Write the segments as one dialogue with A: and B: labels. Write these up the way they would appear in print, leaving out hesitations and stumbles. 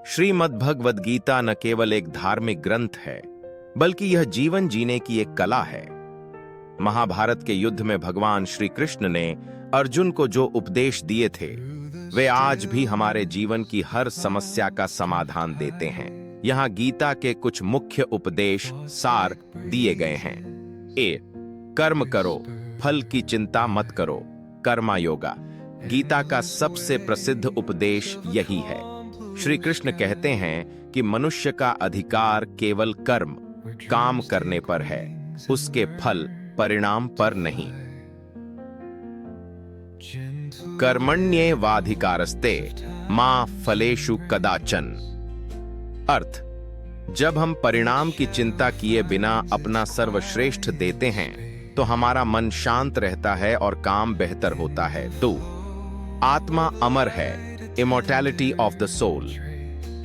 A: श्रीमद्भगवद गीता न केवल एक धार्मिक ग्रंथ है, बल्कि यह जीवन जीने की एक कला है। महाभारत के युद्ध में भगवान श्री कृष्ण ने अर्जुन को जो उपदेश दिए थे, वे आज भी हमारे जीवन की हर समस्या का समाधान देते हैं। यहाँ गीता के कुछ मुख्य उपदेश सार दिए गए हैं। कर्म करो, फल की चिंता मत करो, कर्मा योगा। गीता का सबसे प्रसिद्ध उपदेश यही है। श्री कृष्ण कहते हैं कि मनुष्य का अधिकार केवल कर्म, काम करने पर है, उसके फल परिणाम पर नहीं। कर्मण्येवाधिकारस्ते मा फलेषु कदाचन। अर्थ, जब हम परिणाम की चिंता किए बिना अपना सर्वश्रेष्ठ देते हैं तो हमारा मन शांत रहता है और काम बेहतर होता है। 2. आत्मा अमर है, इमोर्टैलिटी ऑफ द सोल।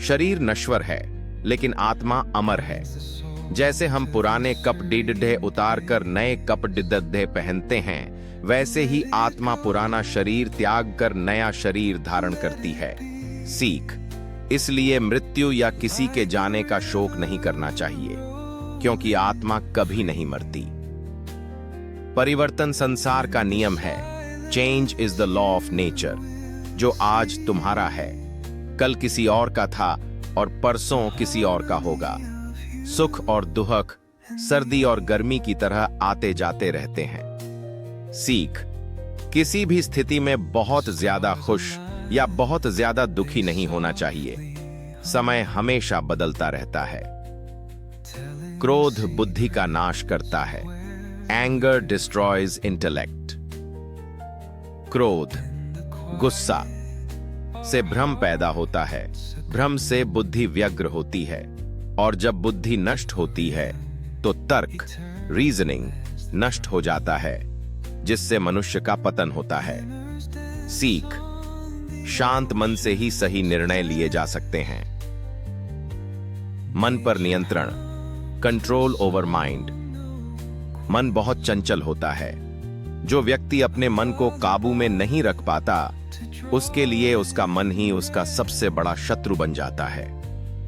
A: शरीर नश्वर है लेकिन आत्मा अमर है। जैसे हम पुराने कपड़े उतार कर नए कपड़े पहनते हैं, वैसे ही आत्मा पुराना शरीर त्याग कर नया शरीर धारण करती है। सीख, इसलिए मृत्यु या किसी के जाने का शोक नहीं करना चाहिए, क्योंकि आत्मा कभी नहीं मरती। परिवर्तन संसार का नियम है। Change is the law of nature. जो आज तुम्हारा है, कल किसी और का था और परसों किसी और का होगा। सुख और दुख सर्दी और गर्मी की तरह आते जाते रहते हैं। सीख, किसी भी स्थिति में बहुत ज्यादा खुश या बहुत ज्यादा दुखी नहीं होना चाहिए। समय हमेशा बदलता रहता है। क्रोध बुद्धि का नाश करता है। Anger destroys intellect. क्रोध, गुस्सा से भ्रम पैदा होता है। भ्रम से बुद्धि व्यग्र होती है, और जब बुद्धि नष्ट होती है तो तर्क, रीजनिंग नष्ट हो जाता है, जिससे मनुष्य का पतन होता है। सीख, शांत मन से ही सही निर्णय लिए जा सकते हैं। मन पर नियंत्रण, कंट्रोल ओवर माइंड। मन बहुत चंचल होता है। जो व्यक्ति अपने मन को काबू में नहीं रख पाता, उसके लिए उसका मन ही उसका सबसे बड़ा शत्रु बन जाता है।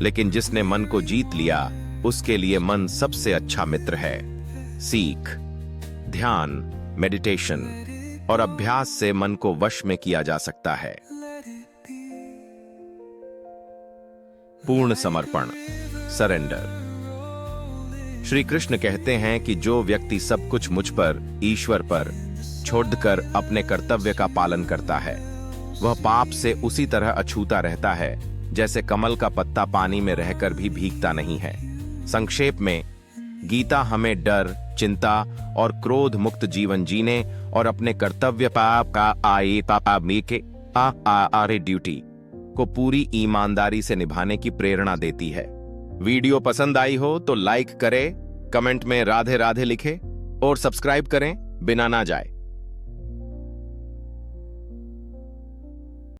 A: लेकिन जिसने मन को जीत लिया, उसके लिए मन सबसे अच्छा मित्र है। सीख, ध्यान, मेडिटेशन और अभ्यास से मन को वश में किया जा सकता है। पूर्ण समर्पण, सरेंडर। श्री कृष्ण कहते हैं कि जो व्यक्ति सब कुछ मुझ पर, ईश्वर पर छोड़कर अपने कर्तव्य का पालन करता है, वह पाप से उसी तरह अछूता रहता है जैसे कमल का पत्ता पानी में रहकर भी भीगता नहीं है। संक्षेप में, गीता हमें डर, चिंता और क्रोध मुक्त जीवन जीने और अपने कर्तव्य ड्यूटी को पूरी ईमानदारी से निभाने की प्रेरणा देती है। वीडियो पसंद आई हो तो लाइक करें, कमेंट में राधे राधे लिखें और सब्सक्राइब करें बिना ना जाए।